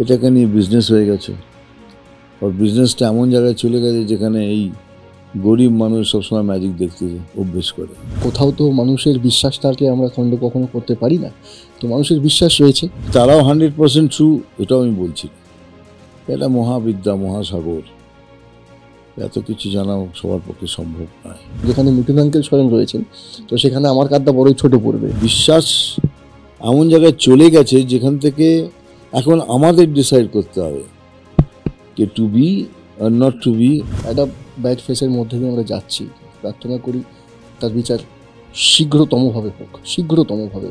এটাকে নিয়ে বিজনেস হয়ে গেছে। আর বিজনেসটা এমন জায়গায় চলে গেছে যেখানে এই গরিব মানুষ সবসময় ম্যাজিক দেখতে অভ্যেস করে। কোথাও তো মানুষের বিশ্বাসটাকে আমরা খণ্ড কখনো করতে পারি না, তো মানুষের বিশ্বাস রয়েছে। তারাও 100% ট্রু এটাও আমি বলছি না। এটা মহাবিদ্যা, মহাসাগর, এত কিছু জানা সবার পক্ষে সম্ভব নয়। যেখানে মিঠুন আঙ্কেল স্বয়ং রয়েছেন, তো সেখানে আমার কাঁধটা বড়ই ছোট পড়বে। বিশ্বাস এমন জায়গায় চলে গেছে যেখান থেকে এখন আমাদের ডিসাইড করতে হবে যে টু বি আর নট টু বি। একটা ব্যাড ফেসের মধ্যে দিয়ে আমরা যাচ্ছি, প্রার্থনা করি তার বিচার শীঘ্রতমভাবে হোক, শীঘ্রতমভাবে।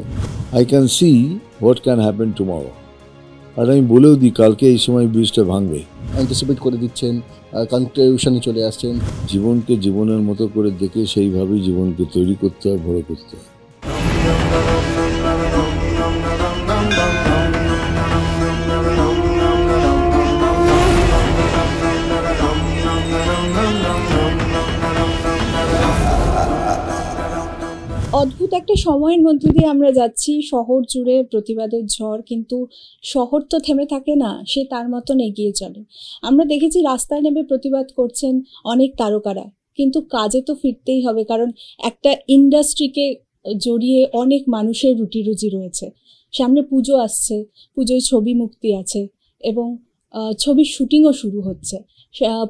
I can see what can happen tomorrow. আর আমি বলেও দিই কালকে এই সময় ব্রিজটা ভাঙবে। অ্যান্টিসিপেট করে দিচ্ছেন, কনক্লুশনে চলে আসছেন। জীবনকে জীবনের মতো করে দেখে সেইভাবেই জীবনকে তৈরি করতে হয়, বড় করতে হয়। অদ্ভুত একটা সময়ের মধ্যে দিয়ে আমরা যাচ্ছি, শহর জুড়ে প্রতিবাদের ঝড়, কিন্তু শহর তো থেমে থাকে না, সে তার মতন এগিয়ে চলে। আমরা দেখেছি রাস্তায় নেমে প্রতিবাদ করছেন অনেক তারকারা, কিন্তু কাজে তো ফিরতেই হবে, কারণ একটা ইন্ডাস্ট্রিকে জড়িয়ে অনেক মানুষের রুটি রুজি রয়েছে। সামনে পুজো আসছে, পুজোয় ছবি মুক্তি আছে এবং ছবির শুটিংও শুরু হচ্ছে।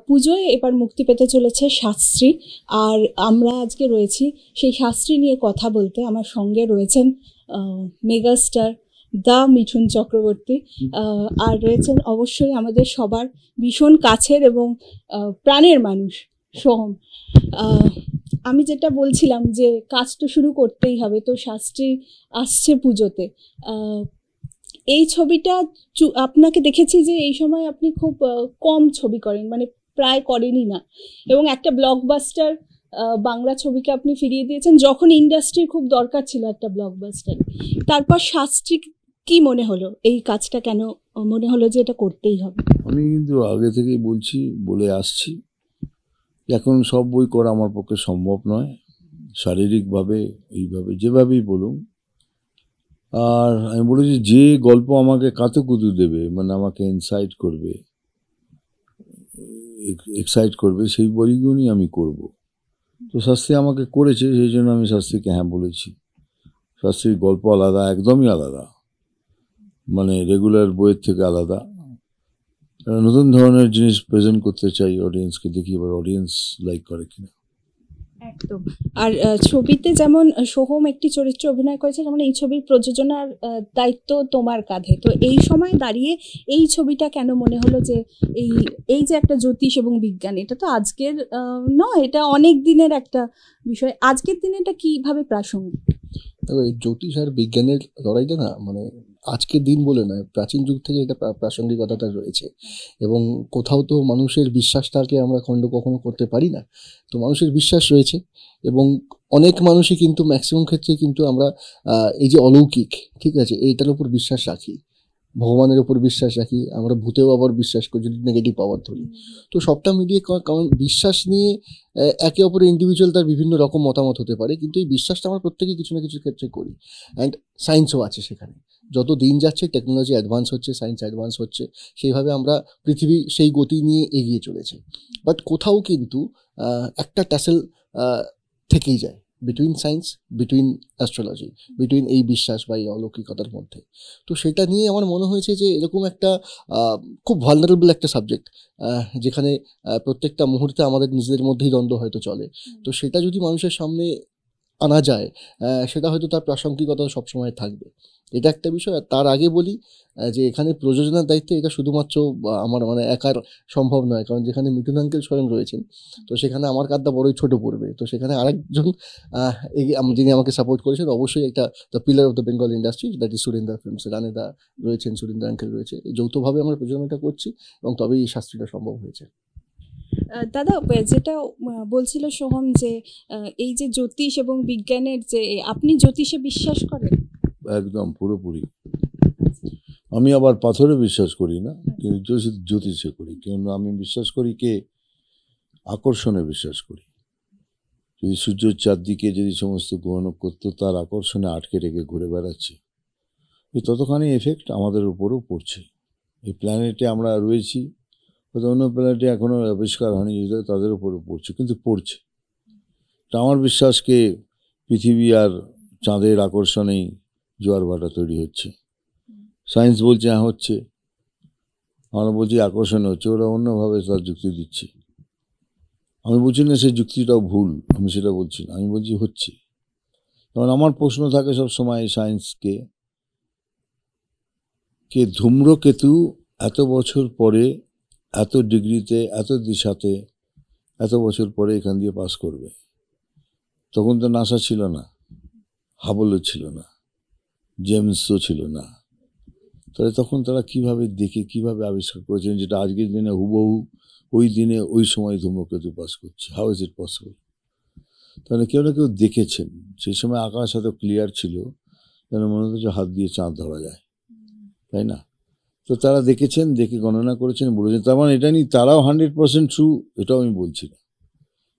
পুজোয় এবার মুক্তি পেতে চলেছে শাস্ত্রী, আর আমরা আজকে রয়েছি সেই শাস্ত্রী নিয়ে কথা বলতে। আমার সঙ্গে রয়েছেন মেগাস্টার দ্য মিঠুন চক্রবর্তী, আর রয়েছেন অবশ্যই আমাদের সবার ভীষণ কাছের এবং প্রাণের মানুষ সোহম। আমি যেটা বলছিলাম যে কাজ তো শুরু করতেই হবে, তো শাস্ত্রী আসছে পুজোতে। এই ছবিটা আপনাকে দেখেছি যে এই সময় আপনি খুব কম ছবি করেন, মানে প্রায় করেনই না, এবং একটা ব্লকবাস্টার বাংলা ছবিকে আপনি ফিরিয়ে দিয়েছেন যখন ইন্ডাস্ট্রির খুব দরকার ছিল একটা ব্লকবাস্টার। তারপর শাস্ত্রী কি মনে হলো, এই কাজটা কেন মনে হলো যে এটা করতেই হবে? আমি কিন্তু আগে থেকেই বলছি, বলে আসছি, এখন সব বই করা আমার পক্ষে সম্ভব নয়, শারীরিকভাবে এইভাবে যেভাবেই বলুন। আর আমি বলেছি যে গল্প আমাকে কাতুকুতু দেবে, মানে আমাকে ইনসাইট করবে, এক্সাইট করবে, সেই বইগুলোই আমি করব। তো শাস্ত্রী আমাকে করেছে, সেই জন্য আমি শাস্ত্রীকে হ্যাঁ বলেছি। শাস্ত্রীর গল্প আলাদা, একদমই আলাদা, মানে রেগুলার বইয়ের থেকে আলাদা। নতুন ধরনের জিনিস প্রেজেন্ট করতে চাই অডিয়েন্সকে, দেখি এবার অডিয়েন্স লাইক করে কিনা। একদম। আর ছবিতে যেমন সোহম একটি চরিত্রে অভিনয় করেছে, যেমন এই ছবির প্রযোজনার দায়িত্ব তোমার কাঁধে। তো এই সময় দাঁড়িয়ে এই ছবিটা কেন মনে হলো যে এই যে একটা জ্যোতিষ এবং বিজ্ঞান, এটা তো আজকের নয়, এটা অনেক দিনের একটা বিষয়, আজকের দিনে এটা কিভাবে প্রাসঙ্গিক? দেখো, এই জ্যোতিষ আর বিজ্ঞানের লড়াইটা না, মানে আজকের দিন বলে নয়, প্রাচীন যুগ থেকে এটা প্রাসঙ্গিকতাটা রয়েছে। এবং কোথাও তো মানুষের বিশ্বাসটাকে আমরা খণ্ড কখনো করতে পারি না, তো মানুষের বিশ্বাস রয়েছে। এবং অনেক মানুষই কিন্তু ম্যাক্সিমাম ক্ষেত্রে কিন্তু আমরা এই যে অলৌকিক, ঠিক আছে, এইটার উপর বিশ্বাস রাখি, ভগবানের ওপর বিশ্বাস রাখি, আমরা ভূতেও আবার বিশ্বাস করি যদি নেগেটিভ পাওয়ার ধরি। তো সবটা মিলিয়ে কারণ বিশ্বাস নিয়ে একে অপরের ইন্ডিভিজুয়াল তার বিভিন্ন রকম মতামত হতে পারে, কিন্তু এই বিশ্বাসটা আমরা প্রত্যেকেই কিছু না কিছু ক্ষেত্রে করি। অ্যান্ড সায়েন্সও আছে সেখানে। যত দিন যাচ্ছে টেকনোলজি অ্যাডভান্স হচ্ছে, সায়েন্স অ্যাডভান্স হচ্ছে, সেইভাবে আমরা পৃথিবী সেই গতি নিয়ে এগিয়ে চলেছে। বাট কোথাও কিন্তু একটা ট্যাসেল থেকেই যায় between science, between astrology, between এই বিশ্বাস বা এই অলৌকিকতার মধ্যে। তো সেটা নিয়ে আমার মনে হয়েছে যে এরকম একটা খুব ভালনারেবল একটা সাবজেক্ট, যেখানে প্রত্যেকটা মুহূর্তে আমাদের নিজেদের মধ্যেই দ্বন্দ্ব হয়তো চলে, তো সেটা যদি মানুষের সামনে আনা যায়, সেটা হয়তো তার প্রাসঙ্গিকতা সবসময় থাকবে। এটা একটা বিষয়। আর তার আগে বলি যে এখানে প্রযোজনার দায়িত্বে এটা শুধুমাত্র আমার মানে একার সম্ভব নয়, কারণ যেখানে মিঠুন আঙ্কেল স্বয়ং রয়েছেন, তো সেখানে আমার কাঁধটা বড়ই ছোট পড়বে। তো সেখানে আরেকজন যিনি আমাকে সাপোর্ট করেছেন, অবশ্যই একটা the pillar of the Bengal industry, that is Surinder films. রানেদা রয়েছেন, সুরিন্দর আঙ্কেল রয়েছে, যৌথভাবে আমরা প্রযোজনাটা করছি এবং তবেই এই শাস্ত্রীটা সম্ভব হয়েছে। দাদা, যেটা বলছিল সোহম যে এই যে জ্যোতিষ এবং বিজ্ঞানের, যে আপনি জ্যোতিষে বিশ্বাস করেন? একদম পুরোপুরি। আমি আবার পাথরে বিশ্বাস করি না, কিন্তু জ্যোতিষে করি। কারণ আমি বিশ্বাস করি কে আকর্ষণে বিশ্বাস করি। যদি সূর্যের চারদিকে যদি সমস্ত গ্রহ নক্ষত্র তার আকর্ষণে আটকে রেখে ঘুরে বেড়াচ্ছে, ততখানি এফেক্ট আমাদের উপরও পড়ছে। এই প্ল্যানেটে আমরা রয়েছি, হয়তো অন্য প্ল্যানেটে এখনও আবিষ্কার হয়নি, যেটা তাদের উপরে পড়ছে, কিন্তু পড়ছে। তা আমার বিশ্বাসকে পৃথিবী আর চাঁদের আকর্ষণেই জোয়ার ভাটা তৈরি হচ্ছে। সায়েন্স বলছে হ্যাঁ হচ্ছে, আমরা বলছি আকর্ষণ হচ্ছে, ওরা অন্যভাবে তার যুক্তি দিচ্ছে। আমি বলছি না সেই যুক্তিটাও ভুল, আমি সেটা বলছি না, আমি বলছি হচ্ছে। কারণ আমার প্রশ্ন থাকে সব সময় সায়েন্সকে, কে ধূম্রকেতু এত বছর পরে, এত ডিগ্রিতে, এত দিশাতে, এত বছর পরে এখান দিয়ে পাস করবে? তখন তো নাসা ছিল না, হাবলও ছিল না, জেমসও ছিল না। তাহলে তখন তারা কিভাবে দেখে, কিভাবে আবিষ্কার করেছেন যেটা আজকের দিনে হুবহু ওই দিনে ওই সময় ধূমকেতু পাস করছে? How is it possible? তাহলে কেউ না কেউ দেখেছেন। সেই সময় আকাশ এত ক্লিয়ার ছিল যেন মনে হচ্ছে হাত দিয়ে চাঁদ ধরা যায়, তাই না? তো তারা দেখেছেন, দেখে গণনা করেছেন, বলেছেন। তার মানে এটা নিয়ে তারাও 100% ট্রু, এটাও আমি বলছি না।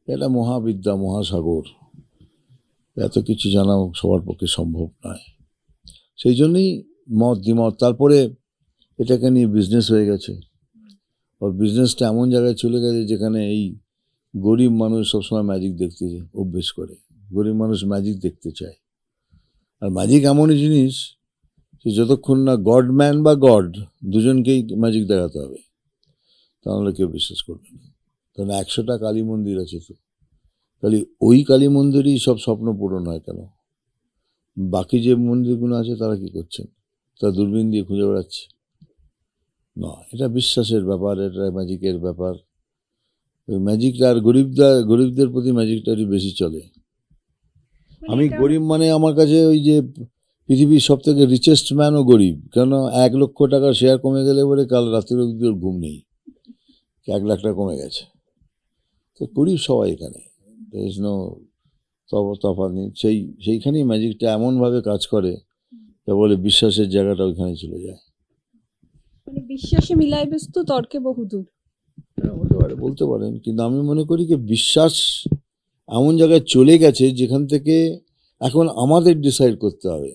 এটা মহাবিদ্যা, মহাসাগর, এত কিছু জানা সবার পক্ষে সম্ভব নয়। সেই জন্যই মত দ্বিমত। তারপরে এটাকে নিয়ে বিজনেস হয়ে গেছে, আর বিজনেসটা এমন জায়গায় চলে গেছে যেখানে এই গরিব মানুষ সবসময় ম্যাজিক দেখতে অভ্যেস করে। গরিব মানুষ ম্যাজিক দেখতে চায়। আর ম্যাজিক এমনই জিনিস যে যতক্ষণ না গড ম্যান বা গড দুজনকেই ম্যাজিক দেখাতে হবে, তাহলে কেউ বিশ্বাস করবে না। তাহলে 100টা কালী মন্দির আছে, তো তাহলে ওই কালী মন্দিরই সব স্বপ্ন পূরণ হয় কেন? বাকি যে মন্দিরগুলো আছে তারা কি করছেন? তারা দূরবীন দিয়ে খুঁজে বেড়াচ্ছে? না, এটা বিশ্বাসের ব্যাপার, এটা ম্যাজিকের ব্যাপার। ওই ম্যাজিকটা আর গরিবদের প্রতি ম্যাজিকটা একটু বেশি চলে। আমি গরিব মানে আমার কাছে ওই যে পৃথিবীর সব থেকে রিচেস্ট ম্যানও গরিব, কেন 1,00,000 টাকা শেয়ার কমে গেলে বলে কাল রাত্রির অবধি ওর ঘুম নেই, 1,00,000 টাকা কমে গেছে। তো গরিব সবাই এখানে, তফাৎ নেই। সেইখানেই ম্যাজিকটা এমনভাবে কাজ করে, তা বলে বিশ্বাসের জায়গাটা ওইখানে চলে যায়। মানে বিশ্বাসে মিলায় বস্তু তর্কে বহুদূর। হতে পারে, বলতে পারেন, কিন্তু আমি মনে করি কি বিশ্বাস এমন জায়গায় চলে গেছে যেখান থেকে এখন আমাদের ডিসাইড করতে হবে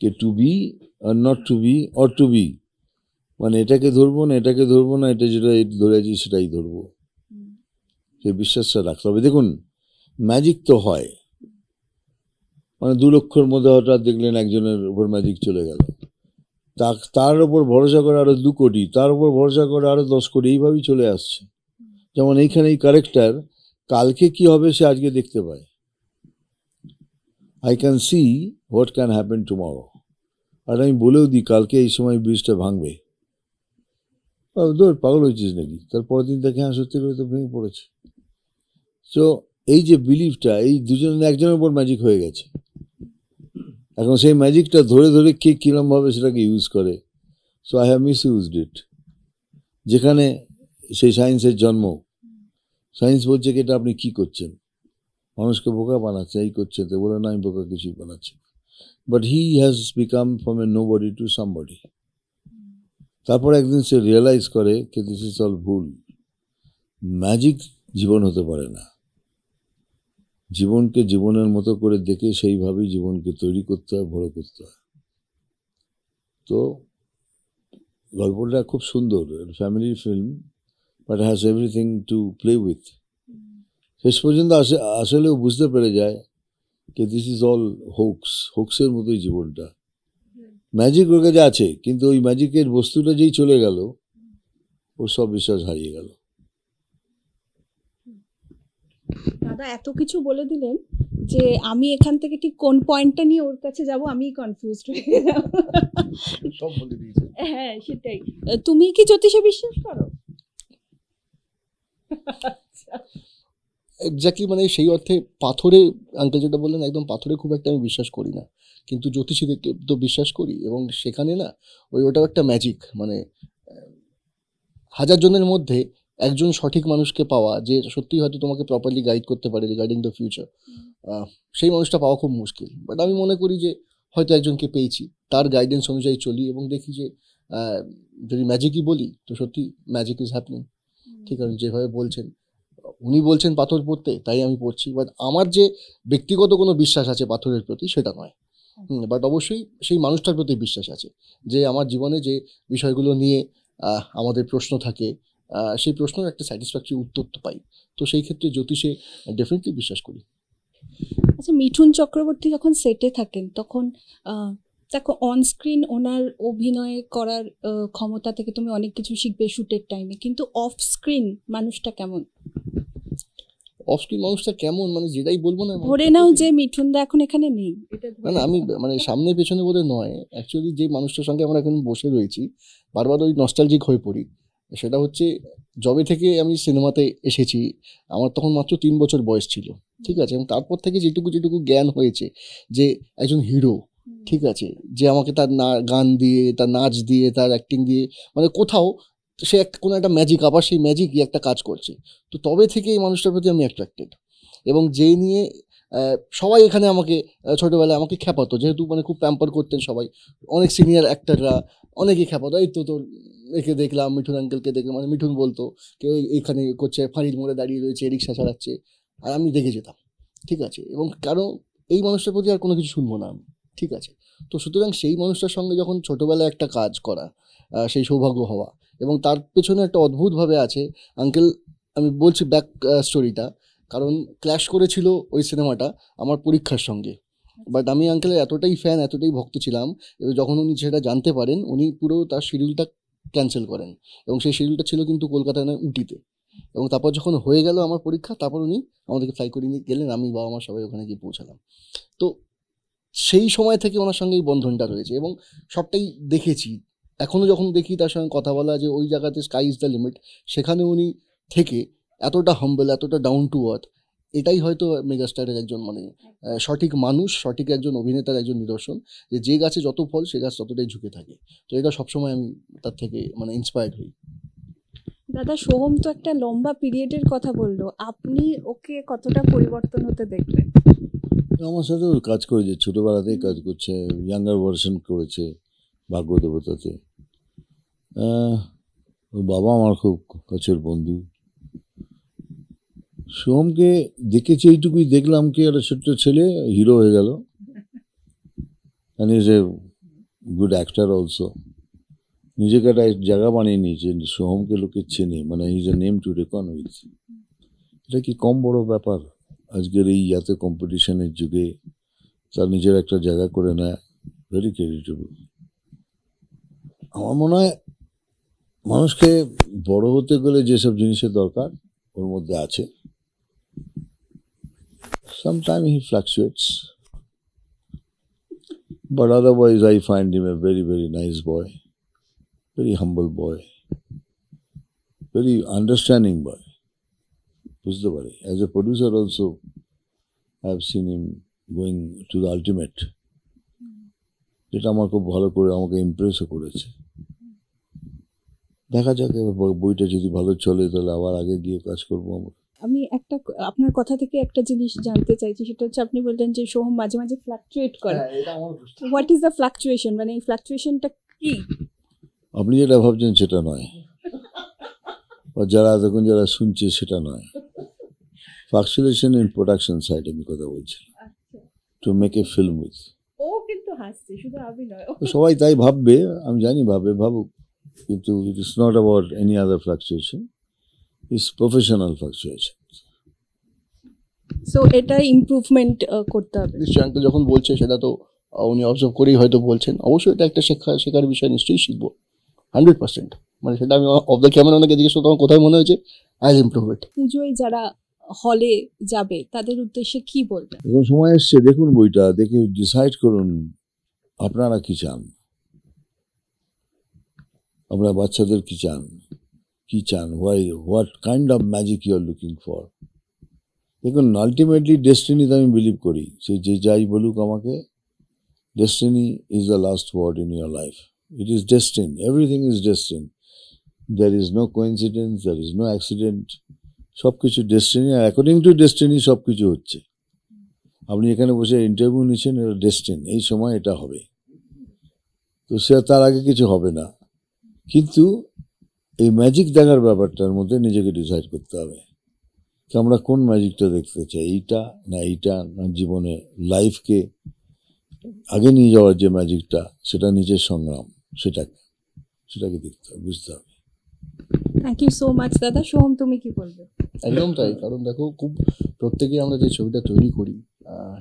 যে টু বি আর not to be, or to be. মানে এটাকে ধরবো না, এটাকে ধরবো না, এটা যেটা ধরেছি সেটাই ধরবো। সেই বিশ্বাসটা রাখতে হবে। দেখুন, ম্যাজিক তো হয়, মানে 2 লক্ষর মধ্যে হঠাৎ দেখলেন একজনের উপর ম্যাজিক চলে গেল, তার উপর ভরসা করে আরো 2 কোটি, তার উপর ভরসা করে আরো 10 কোটি, এইভাবেই চলে আসছে। যেমন এইখানে এই ক্যারেক্টার কালকে কি হবে সে আজকে দেখতে পায়। I can see what can happen tomorrow. আর আমি বলেও দিই কালকে এই সময় ব্রিজটা ভাঙবে। পাগল হয়েছিস নাকি? তারপরের দিন দেখে হ্যাঁ সত্যি করে তো ভেঙে পড়েছে। তো এই যে বিলিভটা, এই একজনের উপর ম্যাজিক হয়ে গেছে। এখন সেই ম্যাজিকটা ধরে ধরে কে কিরমভাবে সেটাকে ইউজ করে। So I have miss used ইট। যেখানে সেই সায়েন্সের জন্ম, সায়েন্স বলছে কি এটা আপনি কি করছেন, মানুষকে বোকা বানাচ্ছে, এই করছে, তো বলে না আমি বোকা কিছুই বানাচ্ছি। But he has become from a nobody two somebody. তারপর একদিন সে রিয়েলাইজ করে যে দিস ইজ অল ভুল। ম্যাজিক জীবন হতে পারে না। জীবনকে জীবনের মতো করে দেখে সেইভাবেই জীবনকে তৈরি করতে হয়, বড় করতে হয়। তো গল্পটা খুব সুন্দর, family film, but has everything to play with. শেষ পর্যন্ত আসলেও বুঝতে পেরে যায় যে দিস ইজ অল হোক্সের মতোই জীবনটা। ম্যাজিক ওর কাছে আছে, কিন্তু ওই ম্যাজিকের বস্তুটা যেই চলে গেল, ওর সব বিশ্বাস হারিয়ে গেল। দাদা এত কিছু বলে দিলেন যে আমি এখান থেকে ঠিক কোন পয়েন্টটা নিয়ে ওর কাছে যাব আমি কনফিউজড হয়ে গেলাম। সব বলে দিয়েছে। হ্যাঁ সেটাই। তুমি কি জ্যোতিষে বিশ্বাস করো? এক্স্যাক্টলি, মানে সেই অর্থে পাথরে, আঙ্কেল যেটা বললেন একদম পাথরে খুব একটা আমি বিশ্বাস করি না, কিন্তু জ্যোতিষীদেরকে তো বিশ্বাস করি। এবং সেখানে না ওটাও একটা ম্যাজিক, মানে 1000 জনের মধ্যে একজন সঠিক মানুষকে পাওয়া, যে সত্যিই হয়তো তোমাকে প্রপারলি গাইড করতে পারে রিগার্ডিং দ্য ফিউচার, সেই মানুষটা পাওয়া খুব মুশকিল। বাট আমি মনে করি যে হয়তো একজনকে পেয়েছি, তার গাইডেন্স অনুযায়ী চলি এবং দেখি যে যদি ম্যাজিকই বলি তো সত্যি ম্যাজিক ইজ হ্যাপনিং। ঠিক আছে, যেভাবে বলছেন, উনি বলছেন পাথর পড়তে, তাই আমি পড়ছি। বাট আমার যে ব্যক্তিগত কোনো বিশ্বাস আছে পাথরের প্রতি সেটা নয়। বাট অবশ্যই সেই মানুষটার প্রতি বিশ্বাস আছে, যে আমার জীবনে যে বিষয়গুলো নিয়ে আমাদের প্রশ্ন থাকে, সেই প্রশ্নের একটা স্যাটিসফ্যাক্টরি উত্তর তো পাই। তো সেই ক্ষেত্রে জ্যোতিষে ডেফিনেটলি বিশ্বাস করি। আচ্ছা, মিঠুন চক্রবর্তী যখন সেটে থাকেন তখন দেখো অন স্ক্রিন ওনার অভিনয় করার ক্ষমতা থেকে তুমি অনেক কিছু শিখবে শুটের টাইমে, কিন্তু অফ স্ক্রিন মানুষটা কেমন? অফ স্ক্রিন মানুষটা কেমন মানে যেটাই বলবো না, ধরে নাও যে মিঠুন দা এখন এখানে নেই, এটা না না, আমি মানে সামনে পেছনে বলে নয়, অ্যাকচুয়ালি যে মানুষটার সঙ্গে আমরা এখন বসে রয়েছি বারবার ওই নস্টালজিক হয়ে পড়ি। সেটা হচ্ছে, যবে থেকে আমি সিনেমাতে এসেছি আমার তখন মাত্র 3 বছর বয়স ছিল, ঠিক আছে, এবং তারপর থেকে যেটুকু যেটুকু জ্ঞান হয়েছে যে একজন হিরো, ঠিক আছে, যে আমাকে তার গান দিয়ে, তার নাচ দিয়ে, তার অ্যাক্টিং দিয়ে, মানে কোথাও সে একটা কোনো একটা ম্যাজিক, আবার সেই ম্যাজিকই একটা কাজ করছে। তো তবে থেকে এই মানুষটার প্রতি আমি অ্যাট্রাক্টেড, এবং যে নিয়ে সবাই এখানে আমাকে ছোটোবেলায় আমাকে খ্যাপাতো, যেহেতু মানে খুব প্যাম্পার করতেন সবাই, অনেক সিনিয়র অ্যাক্টাররা অনেকেই খ্যাপাতো, এই তো তোর একে দেখলাম, মিঠুন আঙ্কেলকে দেখলাম, মানে মিঠুন বলতো কেউ এখানে করছে, ফাঁড়ির মোড়ে দাঁড়িয়ে রয়েছে, রিক্সা চালাচ্ছে, আর আমি দেখে যেতাম, ঠিক আছে, এবং কারণ এই মানুষটার প্রতি আর কোনো কিছু শুনবো না আমি, ঠিক আছে। তো সুতরাং সেই মানুষটার সঙ্গে যখন ছোটোবেলায় একটা কাজ করা, সেই সৌভাগ্য হওয়া, এবং তার পেছনে একটা অদ্ভুতভাবে আছে আঙ্কেল, আমি বলছি ব্যাক স্টোরিটা, কারণ ক্ল্যাশ করেছিল ওই সিনেমাটা আমার পরীক্ষার সঙ্গে, বাট আমি আঙ্কেলের এতটাই ফ্যান, এতটাই ভক্ত ছিলাম, এবং যখন উনি সেটা জানতে পারেন উনি পুরো তার শিডিউলটা ক্যান্সেল করেন, এবং সেই শিডিউলটা ছিল কিন্তু কলকাতায় নয়, উটিতে। এবং তারপর যখন হয়ে গেল আমার পরীক্ষা, তারপর উনি আমাদেরকে ফ্লাই করে নিয়ে গেলেন, আমি বাবা মা সবাই ওখানে গিয়ে পৌঁছালাম। তো সেই সময় থেকে ওনার সঙ্গে এই বন্ধনটা রয়েছে, এবং সবটাই দেখেছি, এখনও যখন দেখি তার সঙ্গে কথা বলা, যে ওই জায়গাতে স্কাই ইজ দ্য লিমিট, সেখানে উনি থেকে এতটা হাম্বল, এতটা ডাউন টু আর্থ, এটাই হয়তো মেগাস্টারের একজন মানে সঠিক মানুষ, সঠিক একজন অভিনেতার একজন নিদর্শন, যে যে গাছে যত ফল সে গাছ ততটাই ঝুঁকে থাকে। তো এটা সবসময় আমি তার থেকে মানে ইন্সপায়ার্ড হই। দাদা, সোহম তো একটা লম্বা পিরিয়ডের কথা বললো, আপনি ওকে কতটা পরিবর্তন হতে দেখবেন? আমার সাথেও কাজ করেছে, ছোটোবেলাতেই কাজ করছে, ইয়াঙ্গার ভার্সন করেছে ভাগ্যদেবতাতে। ওর বাবা আমার খুব কাছের বন্ধু। সোহমকে দেখেছি, এইটুকুই দেখলাম কি একটা ছোট্ট ছেলে হিরো হয়ে গেল, and is a good actor also. নিজেকে একটা জায়গা বানিয়ে নিয়েছে, সোহমকে লোকে চেনে, মানে is a name to reckon with. এটা কি কম বড় ব্যাপার? আজকের এই এত কম্পিটিশনের যুগে তার নিজের একটা জায়গা করে নেয়, ভেরি ক্রেডিটেবল। আমার মনে হয় মানুষকে বড় হতে গেলে যেসব জিনিসের দরকার ওর মধ্যে আছে। Sometimes he fluctuates, but otherwise I find him a very, very nice boy, very humble boy, very understanding boy. বুঝতে পারি, as a producer also I have seen him going to the ultimate, যেটা আমার খুব ভালো করে আমাকে ইমপ্রেসও করেছে। দেখা যাক এবার বইটা যদি ভালো চলে তাহলে আবার আগে গিয়ে কাজ করবো আমরা। আমি একটা আপনার কথা থেকে একটা জিনিস জানতে চাইছি, সেটা হচ্ছে আপনি বললেন যে সোহম মাঝে মাঝে ফ্লাকচুয়েট করে। হোয়াট ইজ দ্য ফ্লাকচুয়েশন, মানে এই ফ্লাকচুয়েশনটা কি? আপনি যেটা ভাবছেন সেটা নয়, বা যারা এতক্ষণ যারা শুনছে সেটা নয়। ফ্লাকচুয়েশন ইন প্রোডাকশন সাইড আমি কথা বলছি, to make a film with. ও কিন্তু হাসছে, শুধু আমি নয়। সবাই তাই ভাববে, আমি জানি ভাবুক, কিন্তু it is not about any other fluctuation, it's professional fluctuation. So এটা ইমপ্রুভমেন্ট করতে হবে। নিশ্চয়ই আঙ্কেল যখন বলছে সেটা তো উনি অবজার্ভ করেই হয়তো বলছেন, অবশ্যই এটা একটা শেখার বিষয়, নিশ্চয়ই শিখবো 100%। মানে সেটা আমি অফ দ্য ক্যামেরা ওনাকে জিজ্ঞেস করতাম কোথায় মনে হয়েছে, আই ইমপ্রুভ ইট। পুজোয় যারা হলে যাবে তাদের উদ্দেশ্যে কি বলবেন? এখন সময় এসছে, দেখুন বইটা, দেখে ডিসাইড করুন আপনারা কি চান, আপনার বাচ্চাদের কি চান, what kind of magic you are looking for. দেখুন, আলটিমেটলি ডেস্টিনিতে আমি বিলিভ করি, সে যে যাই বলুক আমাকে, destiny is the last word in your life. It is destined, everything is destined, there is no coincidence, there is no accident, সব কিছু ডেস্টিনি, আর অ্যাকর্ডিং টু ডেস্টিনি সব কিছু হচ্ছে। আপনি এখানে বসে ইন্টারভিউ নিচ্ছেন, এটা ডেস্টিন, এই সময় এটা হবে, তো সে তার আগে কিছু হবে না। কিন্তু এই ম্যাজিক দেখার ব্যাপারটার মধ্যে নিজেকে ডিসাইড করতে হবে যে আমরা কোন ম্যাজিকটা দেখতে চাই, এইটা না জীবনে লাইফকে আগে নিয়ে যাওয়ার যে ম্যাজিকটা, সেটা নিজের সংগ্রাম, সেটাকে দেখতে হবে, বুঝতে হবে। থ্যাংক ইউ সো মাচ দাদা। সোহম, তুমি কি বলবে? একদম তাই, কারণ দেখো খুব প্রত্যেকেই আমরা যে ছবিটা তৈরি করি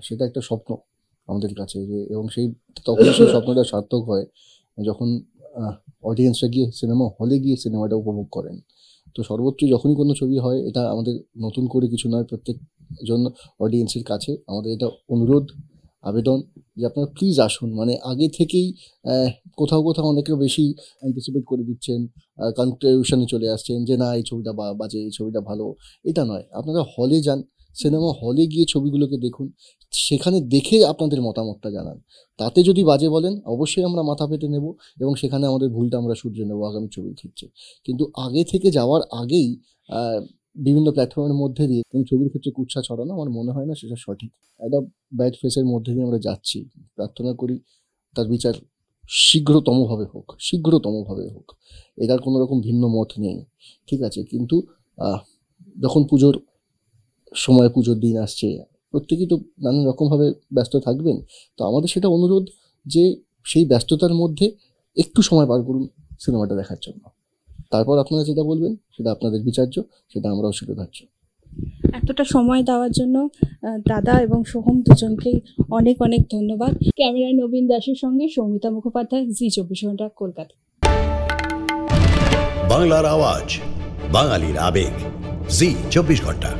সেটা একটা স্বপ্ন আমাদের কাছে, যে এবং তখন সেই স্বপ্নটা সার্থক হয় যখন অডিয়েন্সরা গিয়ে সিনেমা হলে গিয়ে সিনেমাটা উপভোগ করেন। তো সর্বোচ্চ যখনই কোনো ছবি হয়, এটা আমাদের নতুন করে কিছু নয়, প্রত্যেকজন অডিয়েন্সের কাছে আমাদের এটা অনুরোধ, আবেদন যে আপনারা প্লিজ আসুন। মানে আগে থেকেই কোথাও কোথাও অনেকে বেশি অ্যান্টিসিপেট করে দিচ্ছেন, কনক্লুশনে চলে আসছেন যে না এই ছবিটা বাজে, এই ছবিটা ভালো। এটা নয়, আপনারা হলে যান, সিনেমা হলে গিয়ে ছবিগুলোকে দেখুন, সেখানে দেখে আপনাদের মতামতটা জানান। তাতে যদি বাজে বলেন, অবশ্যই আমরা মাথা পেতে নেব এবং সেখানে আমাদের ভুলটা আমরা শুধরে নেবো আগামী ছবির ক্ষেত্রে। কিন্তু আগে থেকে যাওয়ার আগেই বিভিন্ন প্ল্যাটফর্মের মধ্যে দিয়ে কোনো ছবির ক্ষেত্রে কুৎসা ছড়ানো আমার মনে হয় না সেটা সঠিক। একটা ব্যাড ফেসের মধ্যে দিয়ে আমরা যাচ্ছি, প্রার্থনা করি তার বিচার শীঘ্রতমভাবে হোক। এটার কোনো রকম ভিন্ন মত নেই, ঠিক আছে? কিন্তু যখন পুজোর সময়, পুজোর দিন আসছে, প্রত্যেকেই তো নানান রকমভাবে ব্যস্ত থাকবেন। তো আমাদের সেটা অনুরোধ যে সেই ব্যস্ততার মধ্যে একটু সময় বার করুন সিনেমাটা দেখার জন্য। তারপর আপনারা যেটা বলবেন সেটা আপনাদের বিচার্য, সেটা আমরাও শিরোধার্য। এতটা সময় দেওয়ার জন্য দাদা এবং সোহম দুজনকেই অনেক অনেক ধন্যবাদ। ক্যামেরায় নবীন দাসের সঙ্গে সৌমিতা মুখোপাধ্যায়, জি24 ঘন্টা, কলকাতা। বাংলার আওয়াজ, বাঙালির আবেগ, জি24 ঘন্টা।